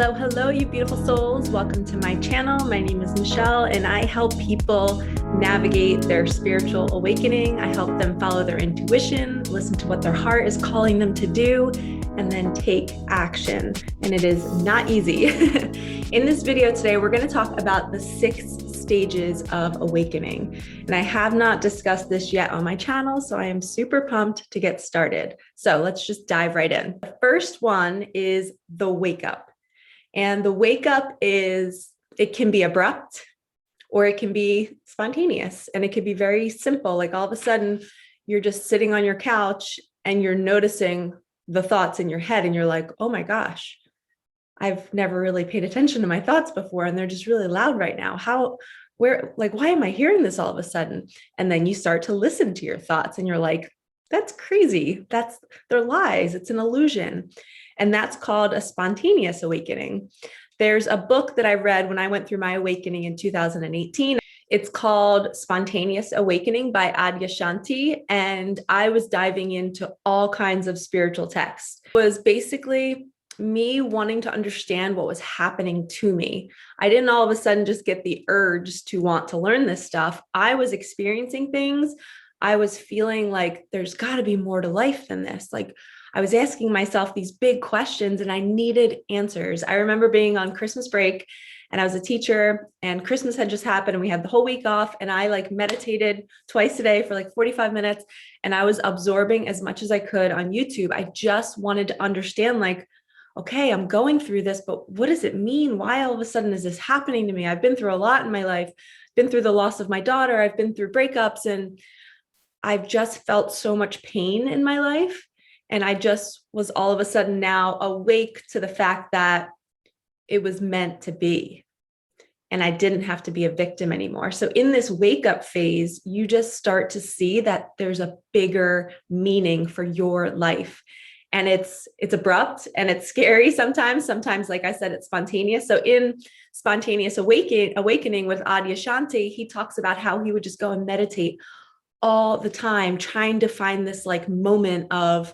Hello, hello, you beautiful souls. Welcome to my channel. My name is Michelle, and I help people navigate their spiritual awakening. I help them follow their intuition, listen to what their heart is calling them to do, and then take action. And it is not easy. In this video today, we're going to talk about the 6 stages of awakening. And I have not discussed this yet on my channel, so I am super pumped to get started. So let's just dive right in. The first one is the wake up. And the wake up it can be abrupt or it can be spontaneous, and it can be very simple. Like all of a sudden you're just sitting on your couch and you're noticing the thoughts in your head and you're like, oh my gosh, I've never really paid attention to my thoughts before. And they're just really loud right now. Why am I hearing this all of a sudden? And then you start to listen to your thoughts and you're like, that's crazy. They're lies. It's an illusion. And that's called a spontaneous awakening. There's a book that I read when I went through my awakening in 2018. It's called Spontaneous Awakening by ADYASHANTI. And I was diving into all kinds of spiritual texts. It was basically me wanting to understand what was happening to me. I didn't all of a sudden just get the urge to want to learn this stuff. I was experiencing things. I was feeling like there's got to be more to life than this. Like I was asking myself these big questions and I needed answers. I remember being on Christmas break and I was a teacher and Christmas had just happened and we had the whole week off, and I meditated twice a day for 45 minutes and I was absorbing as much as I could on YouTube. I just wanted to understand, okay, I'm going through this, but what does it mean? Why all of a sudden is this happening to me? I've been through a lot in my life, been through the loss of my daughter. I've been through breakups, and I've just felt so much pain in my life. And I just was all of a sudden now awake to the fact that it was meant to be. And I didn't have to be a victim anymore. So in this wake up phase, you just start to see that there's a bigger meaning for your life. And it's abrupt and it's scary sometimes. Sometimes, like I said, it's spontaneous. So in Spontaneous Awakening with ADYASHANTI, he talks about how he would just go and meditate all the time, trying to find this moment of,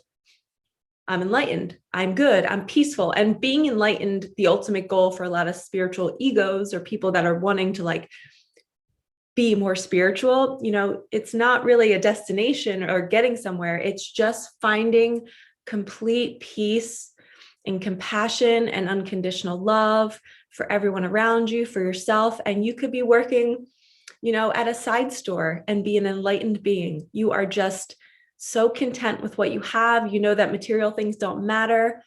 I'm enlightened, I'm good, I'm peaceful. And being enlightened, the ultimate goal for a lot of spiritual egos or people that are wanting to be more spiritual, it's not really a destination or getting somewhere. It's just finding complete peace and compassion and unconditional love for everyone around you, for yourself. And you could be working, at a side store and be an enlightened being. You are just so content with what you have. You know that material things don't matter.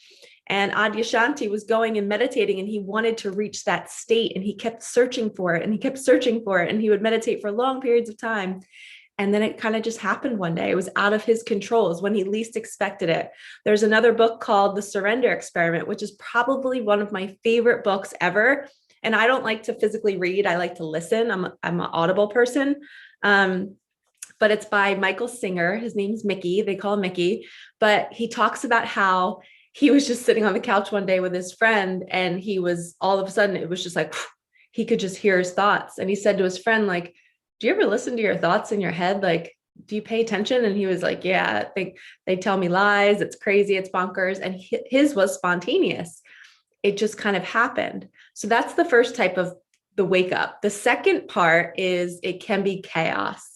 And ADYASHANTI was going and meditating, and he wanted to reach that state, and he kept searching for it, and he kept searching for it, and he would meditate for long periods of time. And then it kind of just happened one day. It was out of his control. It was when he least expected it. There's another book called The Surrender Experiment, which is probably one of my favorite books ever. And I don't like to physically read. I like to listen. I'm an audible person. But it's by Michael Singer. His name's Mickey. They call him Mickey. But he talks about how he was just sitting on the couch one day with his friend, and he was all of a sudden, it was just he could just hear his thoughts. And he said to his friend, do you ever listen to your thoughts in your head? Do you pay attention? And he was like, yeah, they tell me lies. It's crazy. It's bonkers. And his was spontaneous. It just kind of happened. So that's the first type of the wake up. The second part is it can be chaos.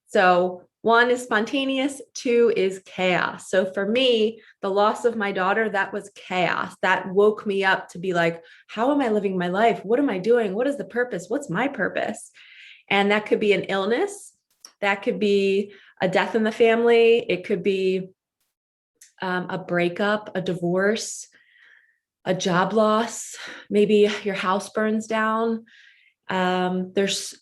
So 1 is spontaneous, 2 is chaos. So for me, the loss of my daughter, that was chaos. That woke me up to be like, how am I living my life? What am I doing? What is the purpose? What's my purpose? And that could be an illness. That could be a death in the family. It could be a breakup, a divorce, a job loss. Maybe your house burns down. It's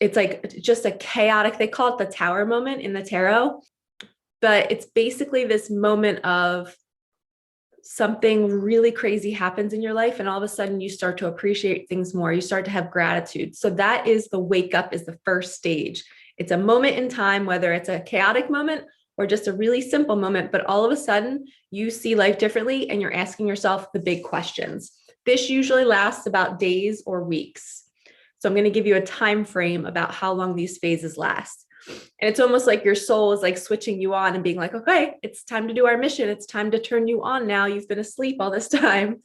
just a chaotic, they call it the tower moment in the tarot, but it's basically this moment of something really crazy happens in your life. And all of a sudden you start to appreciate things more. You start to have gratitude. So that is the wake up, is the first stage. It's a moment in time, whether it's a chaotic moment or just a really simple moment, but all of a sudden you see life differently and you're asking yourself the big questions. This usually lasts about days or weeks. So I'm going to give you a time frame about how long these phases last. And it's almost like your soul is switching you on and being like, okay, it's time to do our mission. It's time to turn you on now. You've been asleep all this time.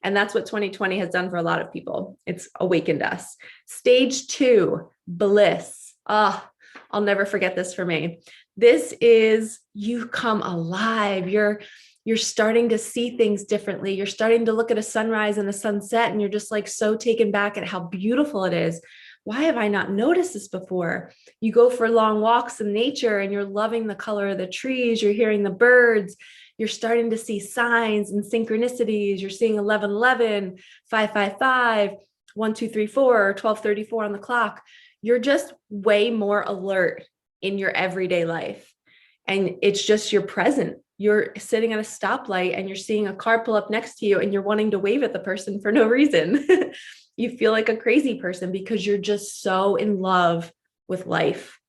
And that's what 2020 has done for a lot of people. It's awakened us. Stage 2, bliss. Ah, I'll never forget this for me. This is you come alive. You're starting to see things differently. You're starting to look at a sunrise and a sunset, and you're just like so taken back at how beautiful it is. Why have I not noticed this before? You go for long walks in nature and you're loving the color of the trees. You're hearing the birds. You're starting to see signs and synchronicities. You're seeing 1111, 555, 1234, 1234 on the clock. You're just way more alert in your everyday life. And it's just you're present. You're sitting at a stoplight and you're seeing a car pull up next to you and you're wanting to wave at the person for no reason. You feel like a crazy person because you're just so in love with life.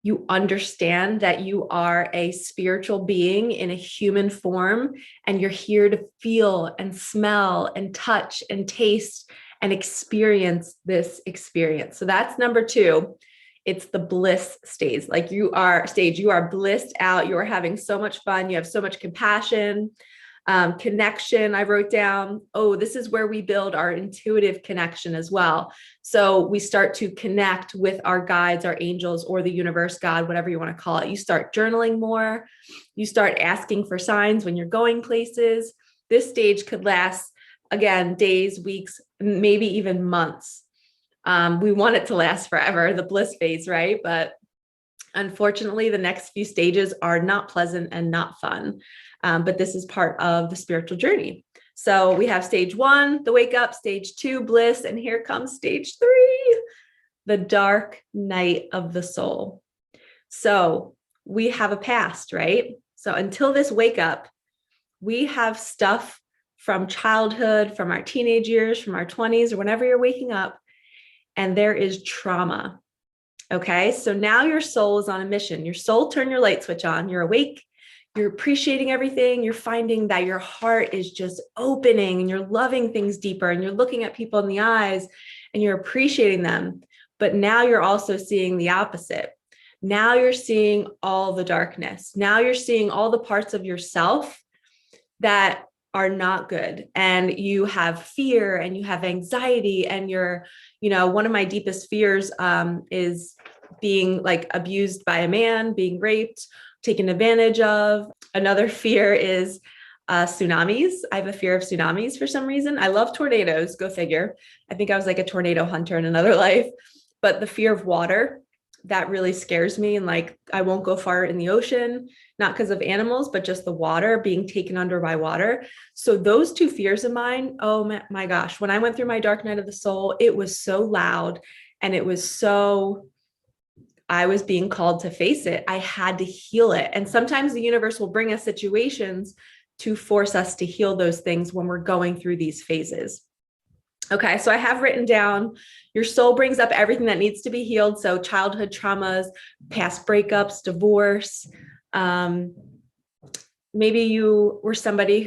You understand that you are a spiritual being in a human form, and you're here to feel and smell and touch and taste and experience this experience. So that's number 2. It's the bliss stage. Like you are blissed out. You are having so much fun. You have so much compassion, connection. I wrote down, this is where we build our intuitive connection as well. So we start to connect with our guides, our angels, or the universe, God, whatever you want to call it. You start journaling more. You start asking for signs when you're going places. This stage could last, again, days, weeks, maybe even months. We want it to last forever, the bliss phase, right? But unfortunately, the next few stages are not pleasant and not fun. But this is part of the spiritual journey. So we have stage 1, the wake up, stage 2, bliss, and here comes stage 3, the dark night of the soul. So we have a past, right? So until this wake up, we have stuff from childhood, from our teenage years, from our 20s, or whenever you're waking up, and there is trauma. Okay, so now your soul is on a mission. Your soul turned your light switch on. You're awake. You're appreciating everything. You're finding that your heart is just opening and you're loving things deeper and you're looking at people in the eyes and you're appreciating them. But now you're also seeing the opposite. Now you're seeing all the darkness. Now you're seeing all the parts of yourself that are not good. And you have fear and you have anxiety and you're, one of my deepest fears is being like abused by a man, being raped, taken advantage of. Another fear is tsunamis. I have a fear of tsunamis for some reason. I love tornadoes, go figure. I think I was like a tornado hunter in another life, but the fear of water, that really scares me. And like, I won't go far in the ocean, not because of animals, but just the water, being taken under by water. So those 2 fears of mine, oh my gosh, when I went through my dark night of the soul, it was so loud and it was so, I was being called to face it. I had to heal it. And sometimes the universe will bring us situations to force us to heal those things when we're going through these phases. Okay, so I have written down, your soul brings up everything that needs to be healed. So childhood traumas, past breakups, divorce. Maybe you were somebody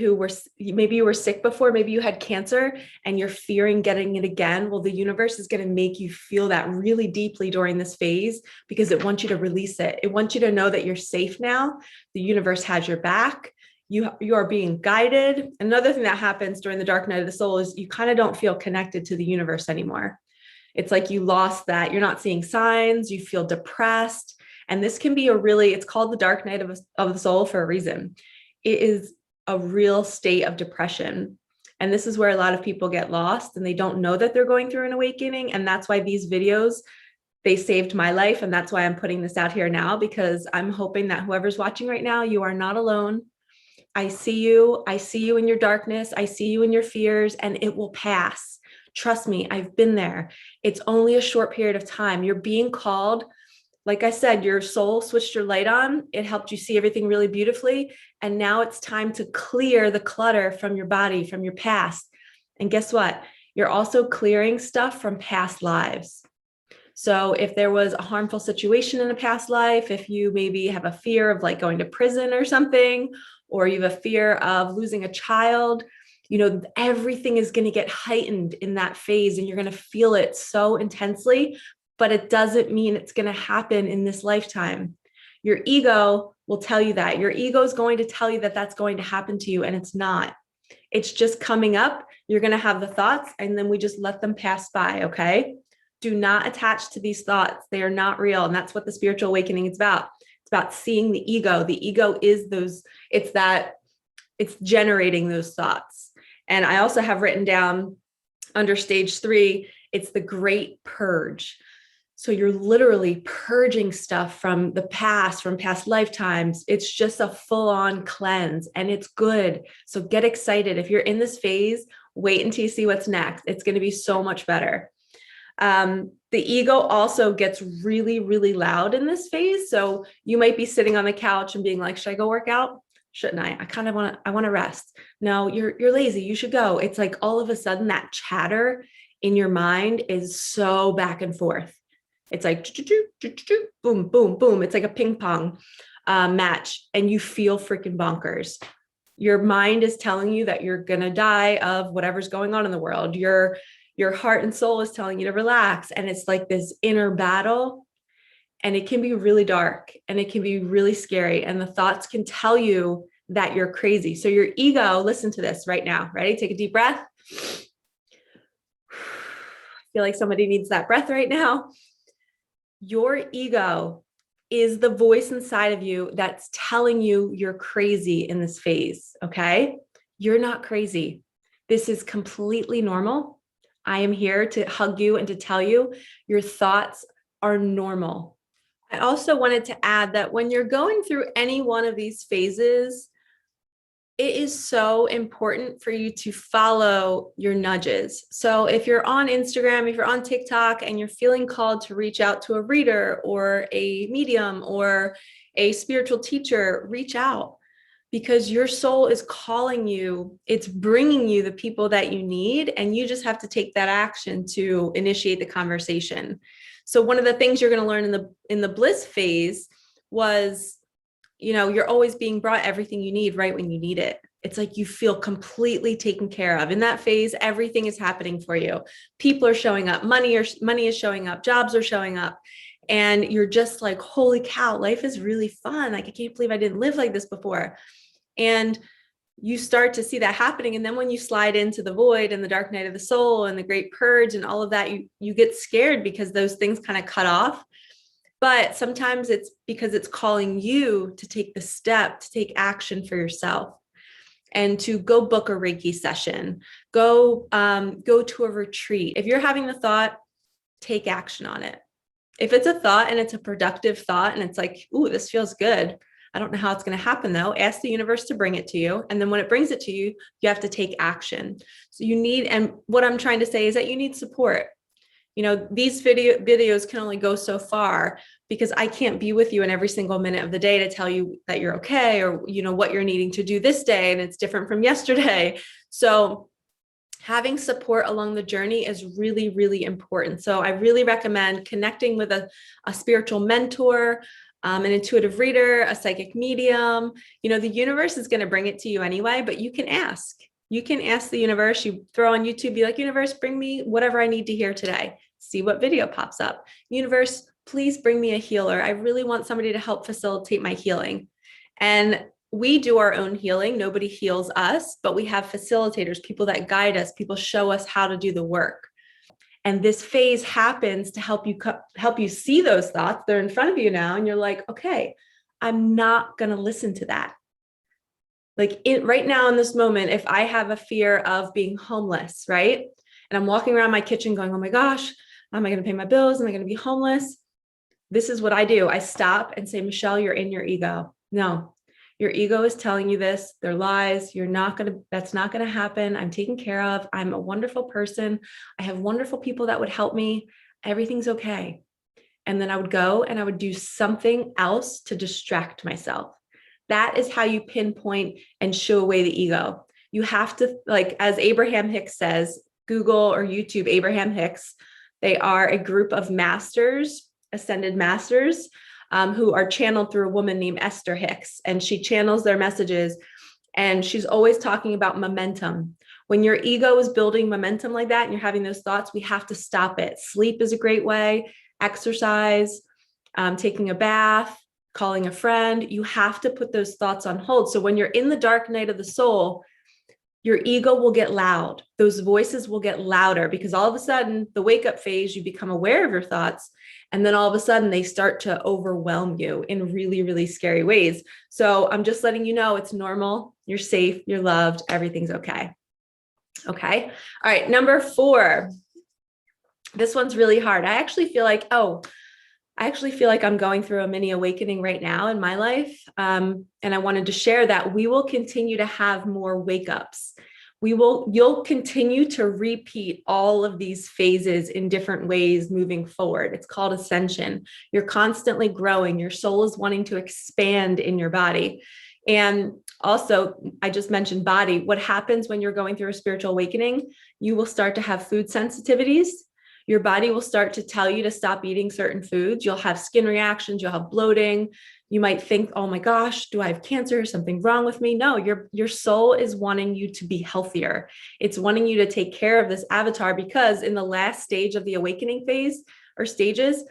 maybe you were sick before, maybe you had cancer and you're fearing getting it again. Well, the universe is going to make you feel that really deeply during this phase because it wants you to release it. It wants you to know that you're safe now. The universe has your back. You are being guided. Another thing that happens during the dark night of the soul is you kind of don't feel connected to the universe anymore. It's like you lost that. You're not seeing signs. You feel depressed. And this can be it's called the dark night of the soul for a reason. It is a real state of depression. And this is where a lot of people get lost and they don't know that they're going through an awakening. And that's why these videos, they saved my life. And that's why I'm putting this out here now, because I'm hoping that whoever's watching right now, you are not alone. I see you in your darkness. I see you in your fears, and it will pass. Trust me, I've been there. It's only a short period of time. You're being called. Like I said, your soul switched your light on. It helped you see everything really beautifully. And now it's time to clear the clutter from your body, from your past. And guess what? You're also clearing stuff from past lives. So if there was a harmful situation in a past life, if you maybe have a fear of like going to prison or something, or you have a fear of losing a child, everything is going to get heightened in that phase and you're going to feel it so intensely, but it doesn't mean it's going to happen in this lifetime. Your ego will tell you that. Your ego is going to tell you that that's going to happen to you, and it's not. It's just coming up. You're going to have the thoughts, and then we just let them pass by. Okay. Do not attach to these thoughts. They are not real. And that's what the spiritual awakening is about. It's about seeing the ego. The ego is it's generating those thoughts. And I also have written down under stage 3, it's the great purge. So you're literally purging stuff from the past, from past lifetimes. It's just a full-on cleanse, and it's good. So get excited. If you're in this phase, wait until you see what's next. It's going to be so much better. The ego also gets really, really loud in this phase. So you might be sitting on the couch and being like, should I go work out? Shouldn't I? I want to rest. No, you're lazy. You should go. It's like all of a sudden that chatter in your mind is so back and forth. It's like boom, boom, boom. It's like a ping pong match, and you feel freaking bonkers. Your mind is telling you that you're going to die of whatever's going on in the world. Your heart and soul is telling you to relax. And it's like this inner battle, and it can be really dark, and it can be really scary. And the thoughts can tell you that you're crazy. So your ego, listen to this right now. Ready? Take a deep breath. I feel like somebody needs that breath right now. Your ego is the voice inside of you that's telling you you're crazy in this phase. Okay. You're not crazy. This is completely normal. I am here to hug you and to tell you your thoughts are normal. I also wanted to add that when you're going through any one of these phases, it is so important for you to follow your nudges. So if you're on Instagram, if you're on TikTok, and you're feeling called to reach out to a reader or a medium or a spiritual teacher, reach out, because your soul is calling you. It's bringing you the people that you need, and you just have to take that action to initiate the conversation. So one of the things you're going to learn in the bliss phase was, you're always being brought everything you need right when you need it. It's like you feel completely taken care of. In that phase, everything is happening for you. People are showing up, money is showing up, jobs are showing up. And you're just like, holy cow, life is really fun. Like, I can't believe I didn't live like this before. And you start to see that happening. And then when you slide into the void and the dark night of the soul and the great purge and all of that, you get scared because those things kind of cut off. But sometimes it's because it's calling you to take the step, to take action for yourself, and to go book a Reiki session, go to a retreat. If you're having the thought, take action on it. If it's a thought and it's a productive thought and it's like, ooh, this feels good, I don't know how it's going to happen though. Ask the universe to bring it to you. And then when it brings it to you, you have to take action. So and what I'm trying to say is that you need support. These videos can only go so far, because I can't be with you in every single minute of the day to tell you that you're okay, or, what you're needing to do this day. And it's different from yesterday. So having support along the journey is really, really important. So I really recommend connecting with a spiritual mentor, an intuitive reader, a psychic medium. The universe is going to bring it to you anyway, but you can ask. You can ask the universe. You throw on YouTube, be like, universe, bring me whatever I need to hear today. See what video pops up. Universe, please bring me a healer. I really want somebody to help facilitate my healing. And we do our own healing. Nobody heals us, but we have facilitators, people that guide us, people show us how to do the work. And this phase happens to help you see those thoughts. They're in front of you now. And you're like, okay, I'm not going to listen to that. Like right now in this moment, if I have a fear of being homeless, right? And I'm walking around my kitchen going, oh my gosh, how am I going to pay my bills? Am I going to be homeless? This is what I do. I stop and say, Michelle, you're in your ego. No, your ego is telling you this. They're lies. That's not going to happen. I'm taken care of. I'm a wonderful person. I have wonderful people that would help me. Everything's okay. And then I would go and I would do something else to distract myself. That is how you pinpoint and show away the ego. You have to, like, as Abraham Hicks says, Google or YouTube Abraham Hicks. They are a group of masters, ascended masters, who are channeled through a woman named Esther Hicks. And she channels their messages. And she's always talking about momentum. When your ego is building momentum like that and you're having those thoughts, we have to stop it. Sleep is a great way. Exercise, taking a bath, calling a friend. You have to put those thoughts on hold. So when you're in the dark night of the soul, Your ego will get loud. Those voices will get louder because all of a sudden, the wake up phase, you become aware of your thoughts. And then all of a sudden, they start to overwhelm you in really, really scary ways. So I'm just letting you know it's normal. You're safe. You're loved. Everything's okay. Okay. All right. Number 4. This one's really hard. I actually feel like I'm going through a mini awakening right now in my life. And I wanted to share that we will continue to have more wake ups. You'll continue to repeat all of these phases in different ways moving forward. It's called ascension. You're constantly growing. Your soul is wanting to expand in your body. And also, I just mentioned body. What happens when you're going through a spiritual awakening? You will start to have food sensitivities. Your body will start to tell you to stop eating certain foods. You'll have skin reactions. You'll have bloating. You might think, oh my gosh, do I have cancer? Something wrong with me? No, your soul is wanting you to be healthier. It's wanting you to take care of this avatar because in the last stage of the awakening phase or stages,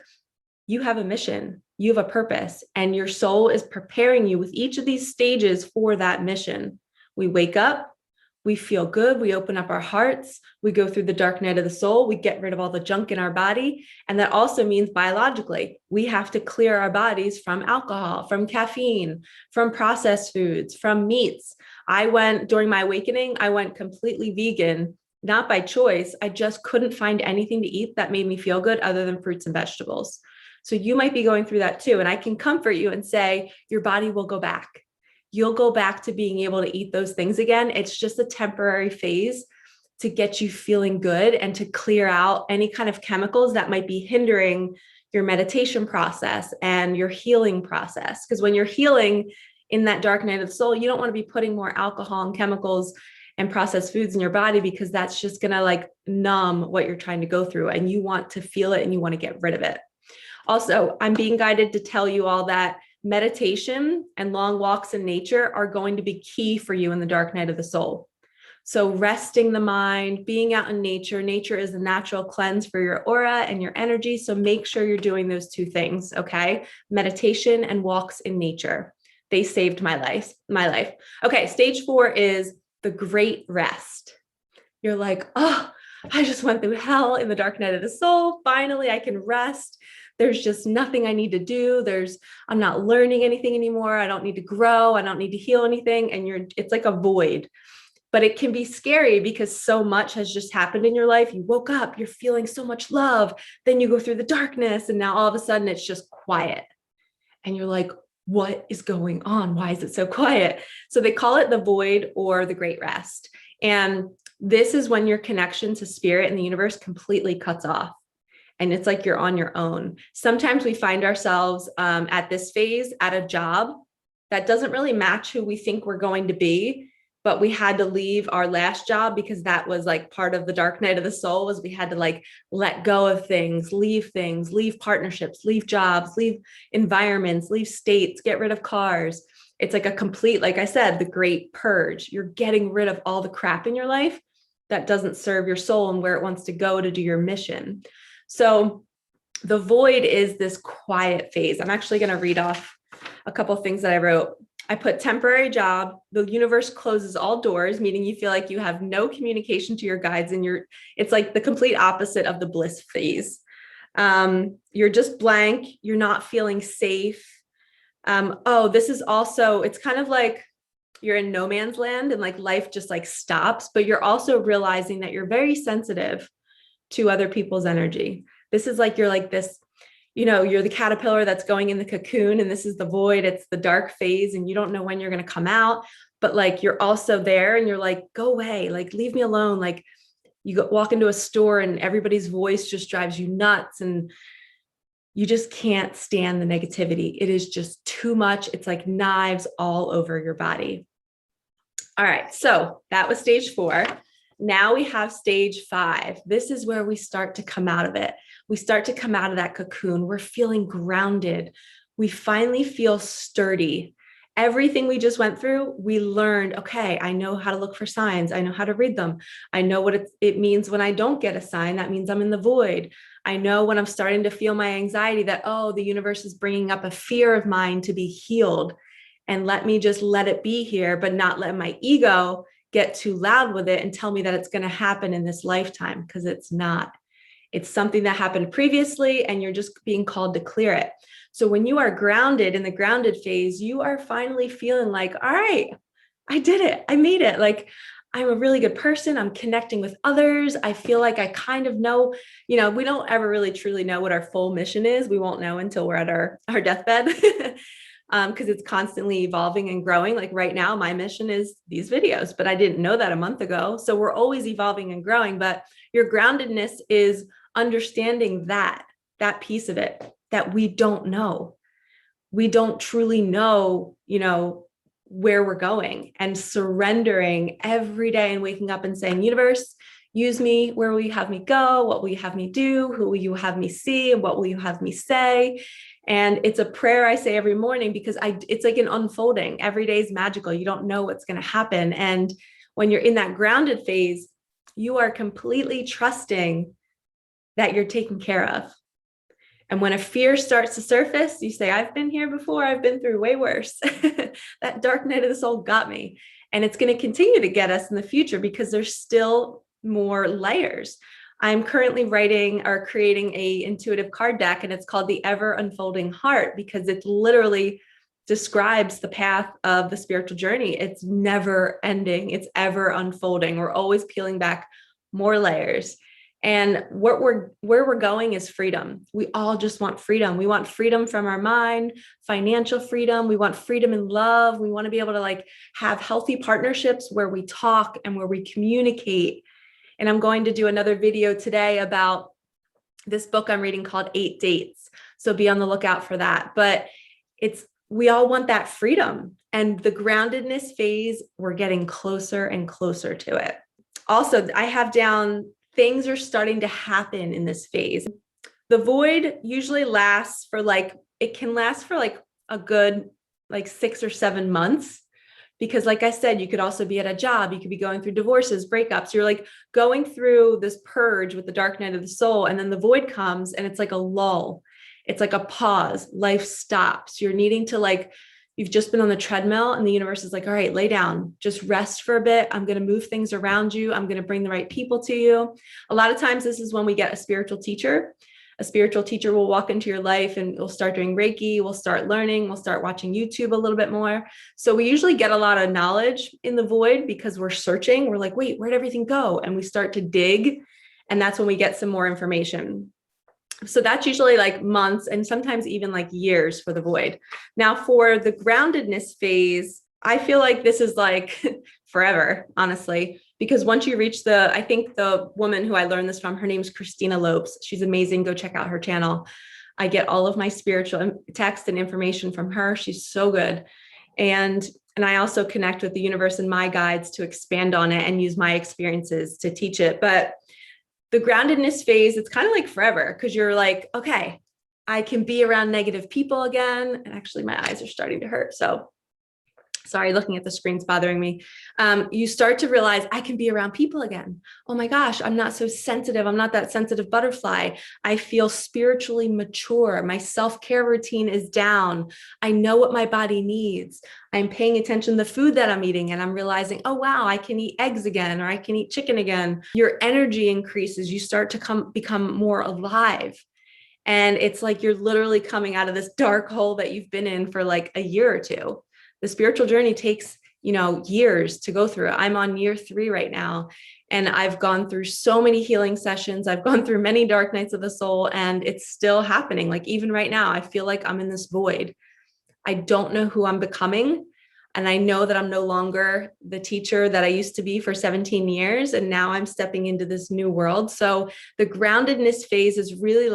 you have a mission, you have a purpose, and your soul is preparing you with each of these stages for that mission. We wake up. We feel good. We open up our hearts. We go through the dark night of the soul. We get rid of all the junk in our body. And that also means biologically, we have to clear our bodies from alcohol, from caffeine, from processed foods, from meats. During my awakening, I went completely vegan, not by choice. I just couldn't find anything to eat that made me feel good other than fruits and vegetables. So you might be going through that too. And I can comfort you and say, your body will go back. You'll go back to being able to eat those things again. It's just a temporary phase to get you feeling good and to clear out any kind of chemicals that might be hindering your meditation process and your healing process. Because when you're healing in that dark night of the soul, you don't want to be putting more alcohol and chemicals and processed foods in your body because that's just going to like numb what you're trying to go through. And you want to feel it and you want to get rid of it. Also, I'm being guided to tell you all that meditation and long walks in nature are going to be key for you in the dark night of the soul. So resting the mind, being out in nature. Nature is a natural cleanse for your aura and your energy. So make sure you're doing those 2 things, okay? Meditation and walks in nature. They saved my life. Okay, stage 4 is the great rest. You're like, oh, I just went through hell in the dark night of the soul. Finally, I can rest. There's just nothing I need to do. I'm not learning anything anymore. I don't need to grow. I don't need to heal anything. And it's like a void, but it can be scary because so much has just happened in your life. You woke up, you're feeling so much love. Then you go through the darkness and now all of a sudden it's just quiet. And you're like, what is going on? Why is it so quiet? So they call it the void or the great rest. And this is when your connection to spirit and the universe completely cuts off. And it's like you're on your own. Sometimes we find ourselves at this phase at a job that doesn't really match who we think we're going to be, but we had to leave our last job because that was like part of the dark night of the soul was we had to like let go of things, leave partnerships, leave jobs, leave environments, leave states, get rid of cars. It's like a complete, like I said, the great purge. You're getting rid of all the crap in your life that doesn't serve your soul and where it wants to go to do your mission. So the void is this quiet phase. I'm actually going to read off a couple of things that I wrote. I put temporary job. The universe closes all doors, meaning you feel like you have no communication to your guides and it's like the complete opposite of the bliss phase. You're just blank. You're not feeling safe. This is also, it's kind of like you're in no man's land and like life just like stops, but you're also realizing that you're very sensitive to other people's energy. This is like, you're like this, you're the caterpillar that's going in the cocoon and this is the void. It's the dark phase and you don't know when you're going to come out, but like, you're also there and you're like, go away, like, leave me alone. Like walk into a store and everybody's voice just drives you nuts and you just can't stand the negativity. It is just too much. It's like knives all over your body. All right. So that was stage 4. Now we have stage 5. This is where we start to come out of it. We start to come out of that cocoon. We're feeling grounded. We finally feel sturdy. Everything we just went through, we learned, okay, I know how to look for signs. I know how to read them. I know what it means when I don't get a sign. That means I'm in the void. I know when I'm starting to feel my anxiety that, oh, the universe is bringing up a fear of mine to be healed. And let me just let it be here, but not let my ego get too loud with it and tell me that it's going to happen in this lifetime, because it's not. It's something that happened previously, and you're just being called to clear it. So when you are grounded in the grounded phase, you are finally feeling like, all right, I did it. I made it. Like, I'm a really good person. I'm connecting with others. I feel like I kind of know, we don't ever really truly know what our full mission is. We won't know until we're at our deathbed, because it's constantly evolving and growing. Like right now, my mission is these videos, but I didn't know that a month ago. So we're always evolving and growing, but your groundedness is understanding that piece of it, that we don't know. We don't truly know, where we're going, and surrendering every day and waking up and saying, universe, use me. Where will you have me go? What will you have me do? Who will you have me see? And what will you have me say? And it's a prayer I say every morning, because it's like an unfolding. Every day is magical. You don't know what's going to happen. And when you're in that grounded phase, you are completely trusting that you're taken care of. And when a fear starts to surface, you say, I've been here before. I've been through way worse. That dark night of the soul got me. And it's going to continue to get us in the future, because there's still more layers. I'm currently writing or creating a intuitive card deck, and it's called the Ever Unfolding Heart, because it literally describes the path of the spiritual journey. It's never ending. It's ever unfolding. We're always peeling back more layers. And where we're going is freedom. We all just want freedom. We want freedom from our mind, financial freedom. We want freedom in love. We want to be able to have healthy partnerships where we talk and where we communicate. And I'm going to do another video today about this book I'm reading called 8 Dates. So be on the lookout for that. But we all want that freedom, and the groundedness phase, we're getting closer and closer to it. Also, I have down, things are starting to happen in this phase. The void usually lasts for it can last for a good 6 or 7 months. Because like I said, you could also be at a job, you could be going through divorces, breakups. You're going through this purge with the dark night of the soul. And then the void comes, and it's like a lull. It's like a pause. Life stops. You're needing to you've just been on the treadmill, and the universe is like, all right, lay down, just rest for a bit. I'm going to move things around you. I'm going to bring the right people to you. A lot of times this is when we get a spiritual teacher. A spiritual teacher will walk into your life, and we'll start doing Reiki. We'll start learning. We'll start watching YouTube a little bit more. So we usually get a lot of knowledge in the void, because we're searching. We're like, wait, where'd everything go? And we start to dig. And that's when we get some more information. So that's usually months, and sometimes even years for the void. Now for the groundedness phase, I feel like this is forever, honestly, because once you reach I think the woman who I learned this from, her name's Christina Lopes. She's amazing. Go check out her channel. I get all of my spiritual text and information from her. She's so good. And I also connect with the universe and my guides to expand on it and use my experiences to teach it. But the groundedness phase, it's kind of forever, because you're okay, I can be around negative people again. And actually my eyes are starting to hurt. So sorry, looking at the screen's bothering me. You start to realize I can be around people again. Oh my gosh, I'm not so sensitive. I'm not that sensitive butterfly. I feel spiritually mature. My self-care routine is down. I know what my body needs. I'm paying attention to the food that I'm eating, and I'm realizing, oh wow, I can eat eggs again, or I can eat chicken again. Your energy increases. You start to become more alive. And it's you're literally coming out of this dark hole that you've been in for a year or two. The spiritual journey takes, years to go through. I'm on year 3 right now, and I've gone through so many healing sessions. I've gone through many dark nights of the soul, and it's still happening. Even right now, I feel like I'm in this void. I don't know who I'm becoming. And I know that I'm no longer the teacher that I used to be for 17 years. And now I'm stepping into this new world. So the groundedness phase is really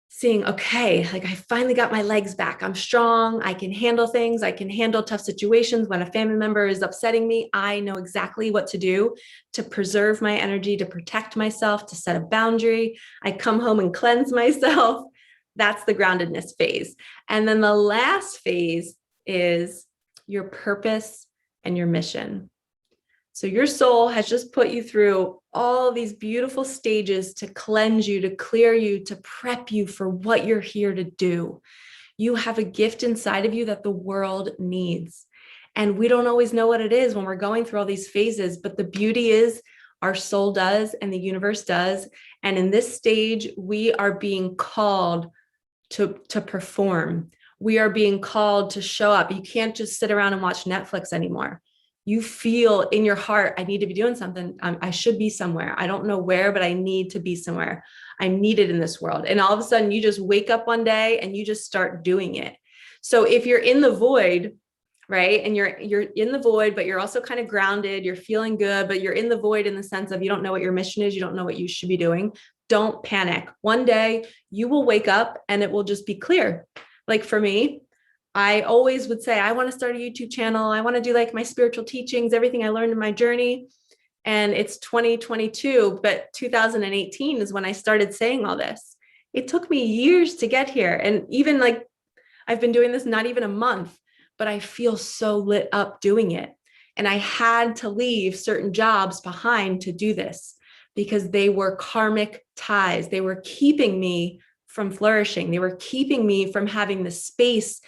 seeing, okay, I finally got my legs back. I'm strong. I can handle things. I can handle tough situations. When a family member is upsetting me, I know exactly what to do to preserve my energy, to protect myself, to set a boundary. I come home and cleanse myself. That's the groundedness phase. And then the last phase is your purpose and your mission. So your soul has just put you through all these beautiful stages to cleanse you, to clear you, to prep you for what you're here to do. You have a gift inside of you that the world needs. And we don't always know what it is when we're going through all these phases, but the beauty is our soul does and the universe does. And in this stage, we are being called to perform. We are being called to show up. You can't just sit around and watch Netflix anymore. You feel in your heart, I need to be doing something. I should be somewhere. I don't know where, but I need to be somewhere. I'm needed in this world. And all of a sudden you just wake up one day and you just start doing it. So if you're in the void, right, and you're in the void, but you're also kind of grounded, you're feeling good, but you're in the void in the sense of you don't know what your mission is, you don't know what you should be doing, don't panic. One day you will wake up and it will just be clear. Like for me, I always would say, I want to start a YouTube channel. I want to do like my spiritual teachings, everything I learned in my journey. And it's 2022, but 2018 is when I started saying all this. It took me years to get here. And even like, I've been doing this not even a month, but I feel so lit up doing it. And I had to leave certain jobs behind to do this because they were karmic ties. They were keeping me from flourishing. They were keeping me from having the space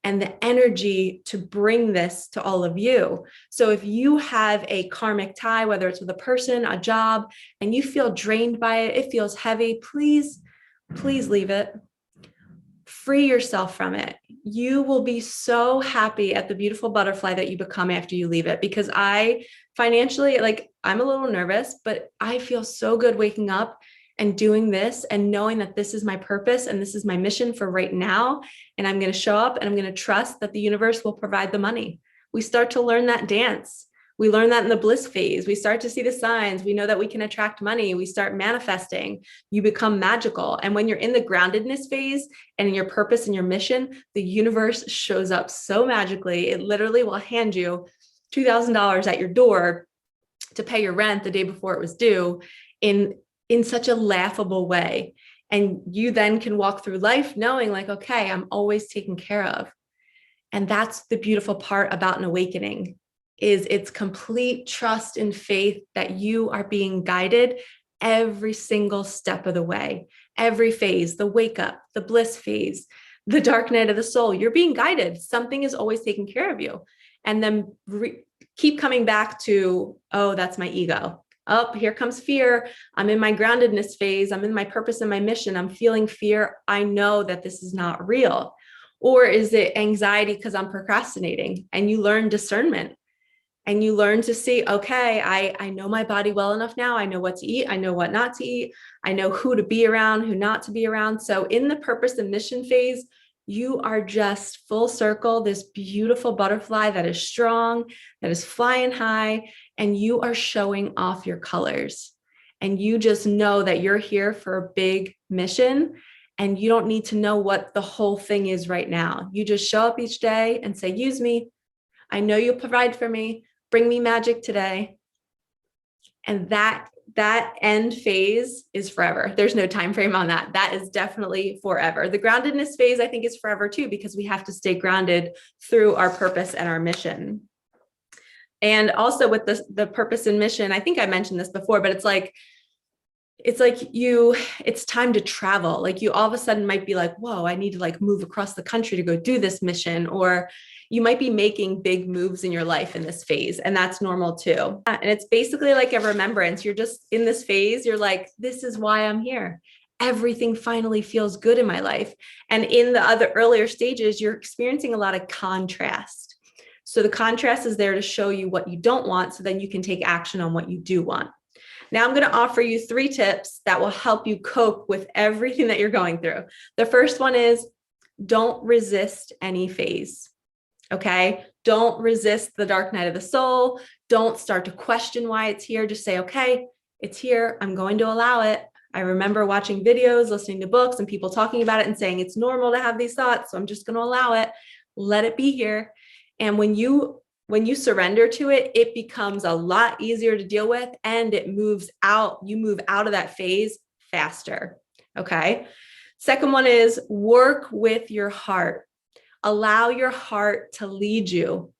and the energy to bring this to all of you. So if you have a karmic tie, whether it's with a person, a job, and you feel drained by it, it feels heavy, please leave it. Free yourself from it. You will be so happy at the beautiful butterfly that you become after you leave it. Because I financially, like, I'm a little nervous, but I feel so good waking up and doing this and knowing that this is my purpose and this is my mission for right now. And I'm going to show up and I'm going to trust that the universe will provide the money. We start to learn that dance. We learn that in the bliss phase. We start to see the signs. We know that we can attract money. We start manifesting. You become magical. And when you're in the groundedness phase and in your purpose and your mission, the universe shows up so magically. It literally will hand you $2,000 at your door to pay your rent the day before it was due in such a laughable way. And you then can walk through life knowing like, okay, I'm always taken care of. And that's the beautiful part about an awakening, is it's complete trust and faith that you are being guided every single step of the way, every phase, the wake up, the bliss phase, the dark night of the soul. You're being guided. Something is always taking care of you. And then keep coming back to, oh, that's my ego. Oh, here comes fear. I'm in my groundedness phase. I'm in my purpose and my mission. I'm feeling fear. I know that this is not real. Or is it anxiety because I'm procrastinating? And you learn discernment and you learn to see, okay, I know my body well enough now. I know what to eat. I know what not to eat. I know who to be around, who not to be around. So in the purpose and mission phase, you are just full circle, this beautiful butterfly that is strong, that is flying high, and you are showing off your colors. And you just know that you're here for a big mission, and you don't need to know what the whole thing is right now. You just show up each day and say, use me. I know you'll provide for me. Bring me magic today. And that end phase is forever. There's no time frame on that. That is definitely forever. The groundedness phase, I think, is forever too, because we have to stay grounded through our purpose and our mission. And also with the purpose and mission, I think I mentioned this before, but it's time to travel. Like you all of a sudden might be like, whoa, I need to like move across the country to go do this mission. Or you might be making big moves in your life in this phase, and that's normal too. And it's basically like a remembrance. You're just in this phase. You're like, this is why I'm here. Everything finally feels good in my life. And in the other earlier stages, you're experiencing a lot of contrast. So the contrast is there to show you what you don't want, so then you can take action on what you do want. Now I'm going to offer you 3 tips that will help you cope with everything that you're going through. The first one is, don't resist any phase. Okay. Don't resist the dark night of the soul. Don't start to question why it's here. Just say, okay, it's here. I'm going to allow it. I remember watching videos, listening to books and people talking about it and saying it's normal to have these thoughts. So I'm just going to allow it. Let it be here. And when you surrender to it, it becomes a lot easier to deal with, and it moves out. You move out of that phase faster. Okay. Second one is work with your heart. Allow your heart to lead you.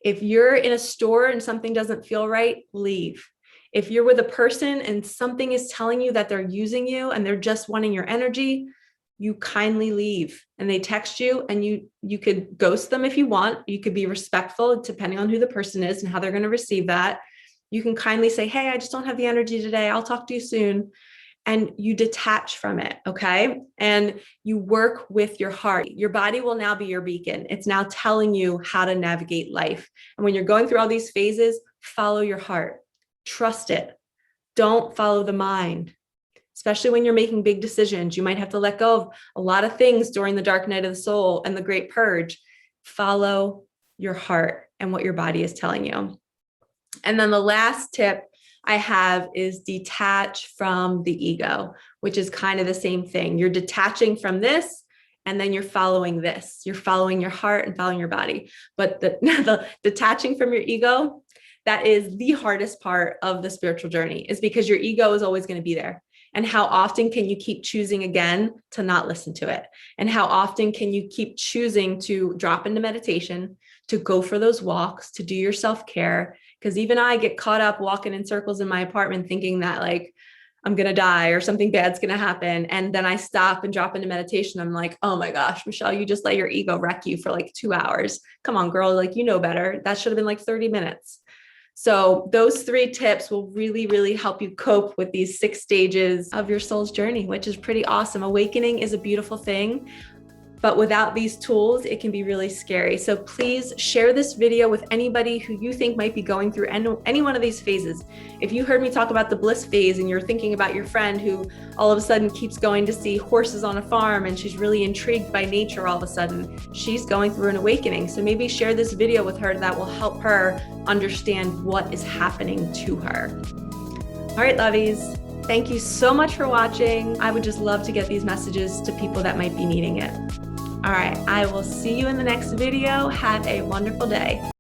If you're in a store and something doesn't feel right, leave. If you're with a person and something is telling you that they're using you and they're just wanting your energy, you kindly leave, and they text you, and you could ghost them if you want. You could be respectful depending on who the person is and how they're going to receive that. You can kindly say, hey, I just don't have the energy today. I'll talk to you soon. And you detach from it, okay? And you work with your heart. Your body will now be your beacon. It's now telling you how to navigate life. And when you're going through all these phases, follow your heart. Trust it. Don't follow the mind. Especially when you're making big decisions, you might have to let go of a lot of things during the dark night of the soul and the great purge. Follow your heart and what your body is telling you. And then the last tip I have is detach from the ego, which is kind of the same thing. You're detaching from this, and then you're following this. You're following your heart and following your body. But the detaching from your ego, that is the hardest part of the spiritual journey, is because your ego is always going to be there. And how often can you keep choosing again to not listen to it? And how often can you keep choosing to drop into meditation, to go for those walks, to do your self-care? Because even I get caught up walking in circles in my apartment thinking that like I'm going to die or something bad's going to happen. And then I stop and drop into meditation. I'm like, oh my gosh, Michelle, you just let your ego wreck you for like 2 hours. Come on, girl. Like, you know better. That should have been like 30 minutes. So those 3 tips will really, really help you cope with these 6 stages of your soul's journey, which is pretty awesome. Awakening is a beautiful thing, but without these tools, it can be really scary. So please share this video with anybody who you think might be going through any one of these phases. If you heard me talk about the bliss phase and you're thinking about your friend who all of a sudden keeps going to see horses on a farm and she's really intrigued by nature all of a sudden, she's going through an awakening. So maybe share this video with her that will help her understand what is happening to her. All right, lovies. Thank you so much for watching. I would just love to get these messages to people that might be needing it. All right, I will see you in the next video. Have a wonderful day.